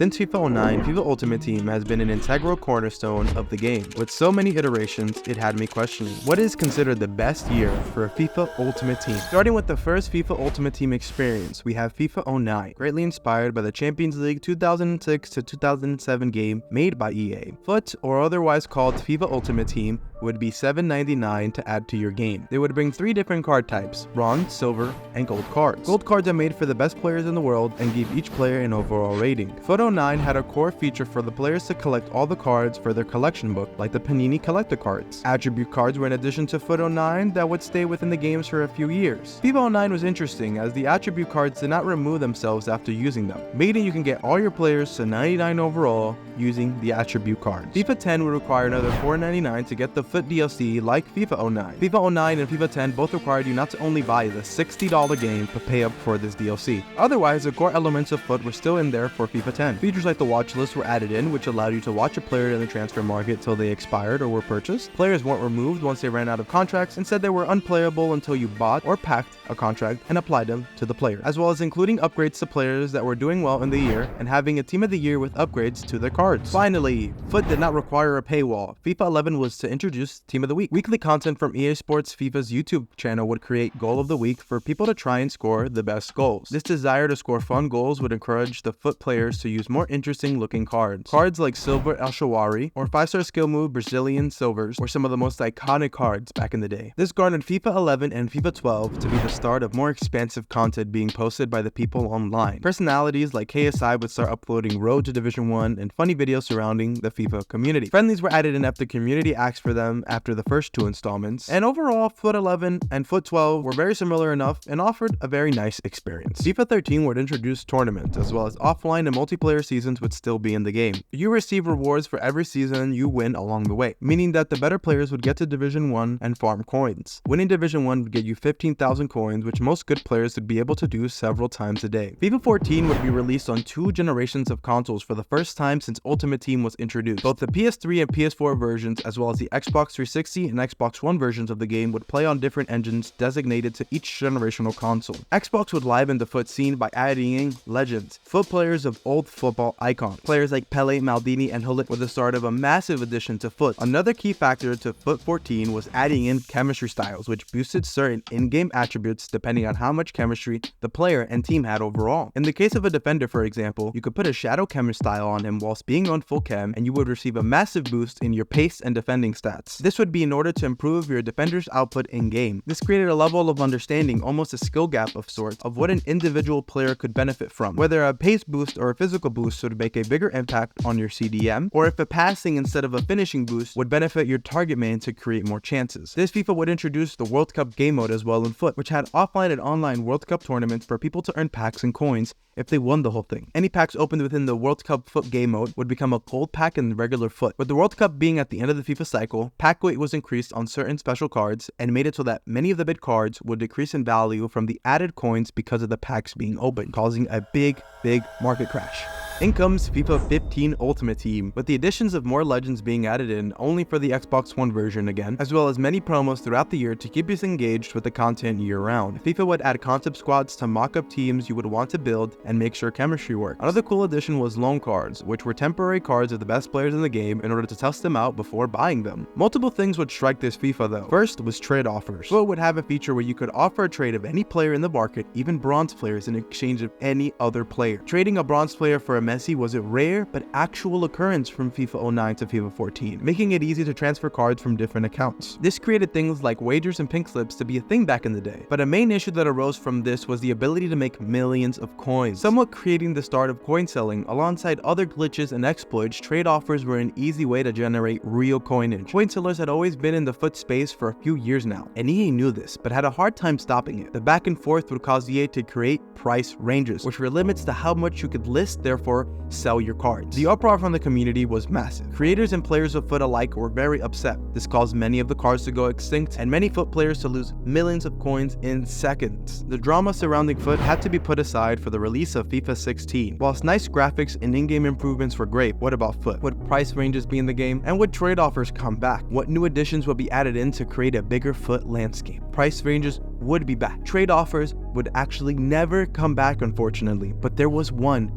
Since FIFA 09, FIFA Ultimate Team has been an integral cornerstone of the game. With so many iterations, it had me questioning, what is considered the best year for a FIFA Ultimate Team? Starting with the first FIFA Ultimate Team experience, we have FIFA 09, greatly inspired by the Champions League 2006 to 2007 game made by EA. FUT, or otherwise called FIFA Ultimate Team, would be $7.99 to add to your game. They would bring 3 different card types: bronze, silver, and gold cards. Gold cards are made for the best players in the world and give each player an overall rating. FUT 09 had a core feature for the players to collect all the cards for their collection book, like the Panini collector cards. Attribute cards were an addition to FUT 09 that would stay within the games for a few years. FIFA 09 was interesting as the attribute cards did not remove themselves after using them, meaning you can get all your players to 99 overall using the attribute cards. FIFA 10 would require another $4.99 to get the FUT DLC like FIFA 09. FIFA 09 and FIFA 10 both required you not to only buy the $60 game but pay up for this DLC. Otherwise, the core elements of FUT were still in there for FIFA 10. Features like the watch list were added in, which allowed you to watch a player in the transfer market till they expired or were purchased. Players weren't removed once they ran out of contracts. Instead, they were unplayable until you bought or packed a contract and applied them to the player, as well as including upgrades to players that were doing well in the year and having a team of the year with upgrades to their cards. Finally, FUT did not require a paywall. FIFA 11 was to introduce Team of the Week. Weekly content from EA Sports FIFA's YouTube channel would create Goal of the Week for people to try and score the best goals. This desire to score fun goals would encourage the FUT players to use more interesting looking cards. Cards like Silver El Shawari or 5-star skill move Brazilian Silvers were some of the most iconic cards back in the day. This garnered FIFA 11 and FIFA 12 to be the start of more expansive content being posted by the people online. Personalities like KSI would start uploading Road to Division 1 and funny videos surrounding the FIFA community. Friendlies were added in after community asked for them after the first 2 installments, and overall FUT 11 and FUT 12 were very similar enough and offered a very nice experience. FIFA 13 would introduce tournaments, as well as offline and multiplayer seasons would still be in the game. You receive rewards for every season you win along the way, meaning that the better players would get to Division 1 and farm coins. Winning Division 1 would get you 15,000 coins, which most good players would be able to do several times a day. FIFA 14 would be released on 2 generations of consoles for the first time since Ultimate Team was introduced. Both the PS3 and PS4 versions, as well as the Xbox 360 and Xbox One versions of the game, would play on different engines designated to each generational console. Xbox would liven the FUT scene by adding in legends, FUT players of old football icons. Players like Pele, Maldini, and Hullet were the start of a massive addition to FUT. Another key factor to FUT 14 was adding in chemistry styles, which boosted certain in-game attributes depending on how much chemistry the player and team had overall. In the case of a defender, for example, you could put a shadow chemist style on him whilst being on full chem, and you would receive a massive boost in your pace and defending stats. This would be in order to improve your defender's output in-game. This created a level of understanding, almost a skill gap of sorts, of what an individual player could benefit from. Whether a pace boost or a physical boost would make a bigger impact on your CDM, or if a passing instead of a finishing boost would benefit your target man to create more chances. This FIFA would introduce the World Cup game mode as well in FUT, which had offline and online World Cup tournaments for people to earn packs and coins if they won the whole thing. Any packs opened within the World Cup FUT game mode would become a gold pack in the regular FUT. With the World Cup being at the end of the FIFA cycle, pack weight was increased on certain special cards and made it so that many of the bid cards would decrease in value from the added coins because of the packs being open, causing a big market crash. In comes FIFA 15 Ultimate Team, with the additions of more legends being added in only for the Xbox One version again, as well as many promos throughout the year to keep you engaged with the content year-round. FIFA would add concept squads to mock-up teams you would want to build and make sure chemistry worked. Another cool addition was loan cards, which were temporary cards of the best players in the game in order to test them out before buying them. Multiple things would strike this FIFA though. First was trade offers. FUT would have a feature where you could offer a trade of any player in the market, even bronze players, in exchange of any other player. Trading a bronze player for a Messi was a rare but actual occurrence from FIFA 09 to FIFA 14, making it easy to transfer cards from different accounts. This created things like wagers and pink slips to be a thing back in the day, but a main issue that arose from this was the ability to make millions of coins, somewhat creating the start of coin selling. Alongside other glitches and exploits, trade offers were an easy way to generate real coinage. Coin sellers had always been in the FUT space for a few years now, and EA knew this, but had a hard time stopping it. The back and forth would cause EA to create price ranges, which were limits to how much you could list, therefore sell your cards. The uproar from the community was massive. Creators and players of FUT alike were very upset. This caused many of the cards to go extinct and many FUT players to lose millions of coins in seconds. The drama surrounding FUT had to be put aside for the release of FIFA 16. Whilst nice graphics and in-game improvements were great, what about FUT? Would price ranges be in the game? And would trade offers come back? What new additions would be added in to create a bigger FUT landscape? Price ranges would be back. Trade offers would actually never come back, unfortunately, but there was one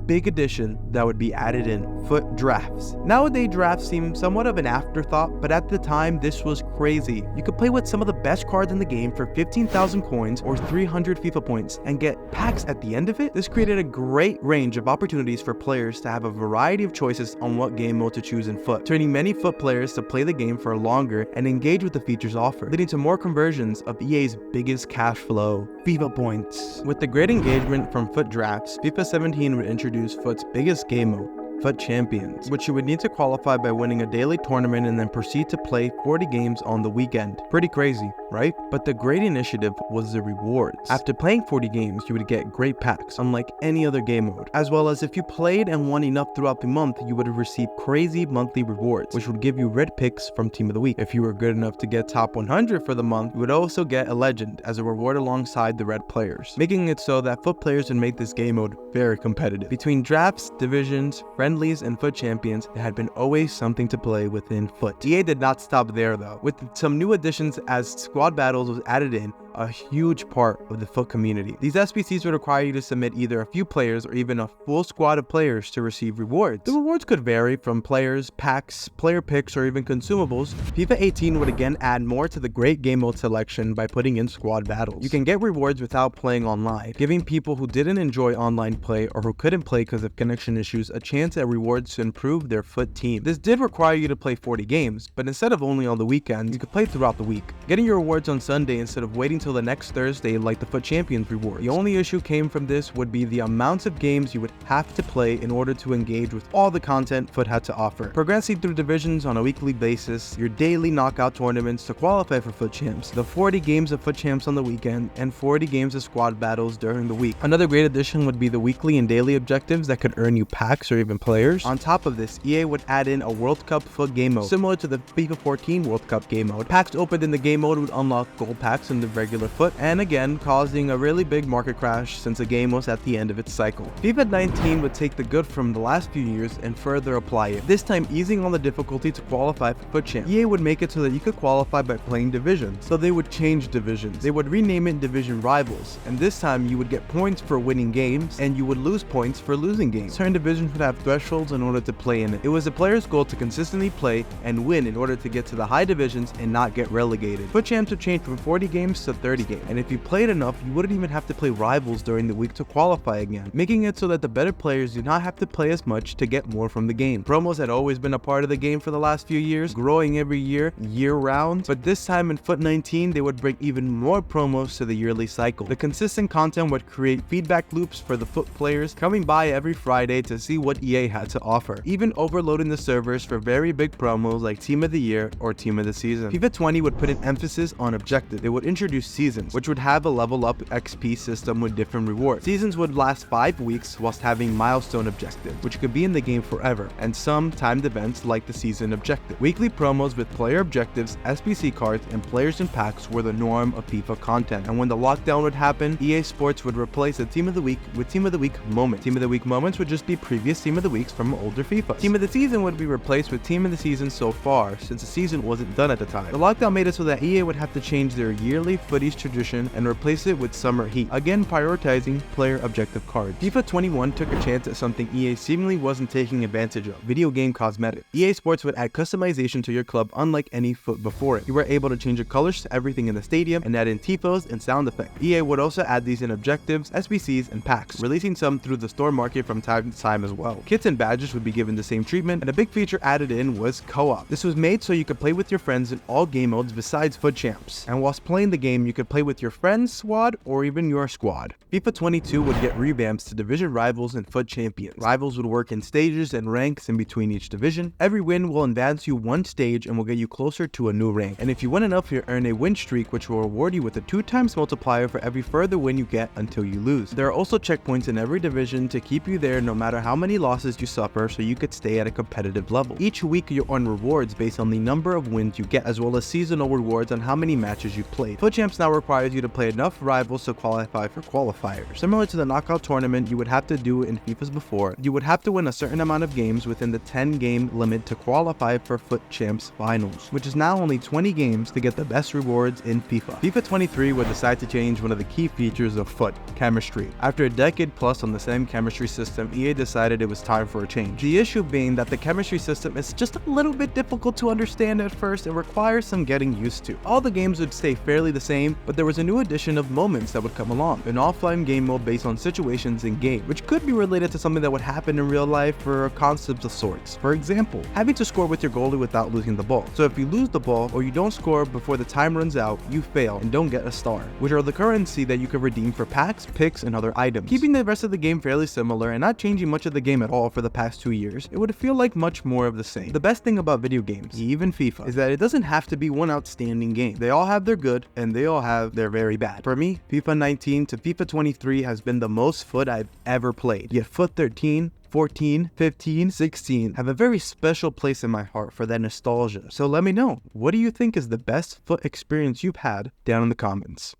big addition that would be added in: FUT drafts. Nowadays, drafts seem somewhat of an afterthought, but at the time, this was crazy. You could play with some of the best cards in the game for 15,000 coins or 300 FIFA points and get packs at the end of it. This created a great range of opportunities for players to have a variety of choices on what game mode to choose in FUT, turning many FUT players to play the game for longer and engage with the features offered, leading to more conversions of EA's biggest cash flow: FIFA points. With the great engagement from FUT drafts, FIFA 17 would introduce FUT's biggest game mode, FUT Champions, which you would need to qualify by winning a daily tournament and then proceed to play 40 games on the weekend. Pretty crazy, right? But the great initiative was the rewards. After playing 40 games, you would get great packs, unlike any other game mode, as well as if you played and won enough throughout the month, you would receive crazy monthly rewards, which would give you red picks from Team of the Week. If you were good enough to get top 100 for the month, you would also get a legend as a reward alongside the red players, making it so that FUT players would make this game mode very competitive. Between drafts, divisions, friendlies, and FUT champions, there had been always something to play within FUT. EA did not stop there though. With some new additions as squad battles was added in, a huge part of the FUT community. These SBCs would require you to submit either a few players or even a full squad of players to receive rewards. The rewards could vary from players, packs, player picks, or even consumables. FIFA 18 would again add more to the great game mode selection by putting in squad battles. You can get rewards without playing online, giving people who didn't enjoy online play or who couldn't play because of connection issues a chance at rewards to improve their FUT team. This did require you to play 40 games, but instead of only on the weekends, you could play throughout the week, getting your rewards on Sunday instead of waiting till the next Thursday like the FUT Champions reward. The only issue came from this would be the amounts of games you would have to play in order to engage with all the content FUT had to offer. Progressing through divisions on a weekly basis, your daily knockout tournaments to qualify for FUT Champs, the 40 games of FUT Champs on the weekend, and 40 games of squad battles during the week. Another great addition would be the weekly and daily objectives that could earn you packs or even players. On top of this, EA would add in a World Cup FUT game mode, similar to the FIFA 14 World Cup game mode. Packs opened in the game mode would unlock gold packs in the regular FUT, and again causing a really big market crash since the game was at the end of its cycle. FIFA 19 would take the good from the last few years and further apply it, this time easing on the difficulty to qualify for FUT Champ. EA would make it so that you could qualify by playing divisions, so they would change divisions. They would rename it Division Rivals, and this time you would get points for winning games and you would lose points for losing games. Certain divisions would have thresholds in order to play in it. It was the player's goal to consistently play and win in order to get to the high divisions and not get relegated. FUT Champs would change from 40 games to 30 games, and if you played enough, you wouldn't even have to play rivals during the week to qualify again, making it so that the better players do not have to play as much to get more from the game. Promos had always been a part of the game for the last few years, growing every year, year-round, but this time in FUT 19, they would bring even more promos to the yearly cycle. The consistent content would create feedback loops for the FUT players coming by every Friday to see what EA had to offer, even overloading the servers for very big promos like Team of the Year or Team of the Season. FIFA 20 would put an emphasis on objectives. They would introduce seasons, which would have a level up XP system with different rewards. Seasons would last 5 weeks whilst having milestone objectives, which could be in the game forever, and some timed events like the season objective. Weekly promos with player objectives, SBC cards, and players and packs were the norm of FIFA content, and when the lockdown would happen, EA Sports would replace the Team of the Week with Team of the Week moments. Team of the Week moments would just be previous Team of the Weeks from older FIFA. Team of the Season would be replaced with Team of the Season so far, since the season wasn't done at the time. The lockdown made it so that EA would have to change their yearly footies tradition and replace it with Summer Heat, again prioritizing player objective cards. FIFA 21 took a chance at something EA seemingly wasn't taking advantage of: video game cosmetics. EA Sports would add customization to your club unlike any FUT before it. You were able to change the colors to everything in the stadium and add in tifos and sound effects. EA would also add these in objectives, SBCs, and packs, releasing some through the store market from time to time as well. Kits and badges would be given the same treatment, and a big feature added in was co-op. This was made so you could play with your friends in all game modes besides FUT Champs, and whilst playing the game you could play with your friend's squad or even your squad. FIFA 22 would get revamps to Division Rivals and FUT Champions. Rivals would work in stages and ranks in between each division. Every win will advance you one stage and will get you closer to a new rank, and if you win enough, you earn a win streak which will reward you with a 2x multiplier for every further win you get until you lose. There are also checkpoints in every division to keep you there no matter how many losses you suffer, so you could stay at a competitive level. Each week you earn rewards based on the number of wins you get, as well as seasonal rewards on how many matches you played. FUT Champs Revamped now requires you to play enough rivals to qualify for qualifiers. Similar to the knockout tournament you would have to do in FIFA's before, you would have to win a certain amount of games within the 10-game limit to qualify for FUT Champs Finals, which is now only 20 games to get the best rewards in FIFA. FIFA 23 would decide to change one of the key features of FUT, chemistry. After a decade plus on the same chemistry system, EA decided it was time for a change. The issue being that the chemistry system is just a little bit difficult to understand at first and requires some getting used to. All the games would stay fairly the same, but there was a new addition of moments that would come along. An offline game mode based on situations in game, which could be related to something that would happen in real life or a concept of sorts. For example, having to score with your goalie without losing the ball. So if you lose the ball or you don't score before the time runs out, you fail and don't get a star, which are the currency that you can redeem for packs, picks, and other items. Keeping the rest of the game fairly similar and not changing much of the game at all for the past 2 years, it would feel like much more of the same. The best thing about video games, even FIFA, is that it doesn't have to be one outstanding game. They all have their good and they all have their very bad. For me, FIFA 19 to FIFA 23 has been the most FUT I've ever played. Yet FUT 13, 14, 15, 16 have a very special place in my heart for that nostalgia. So let me know, what do you think is the best FUT experience you've had down in the comments?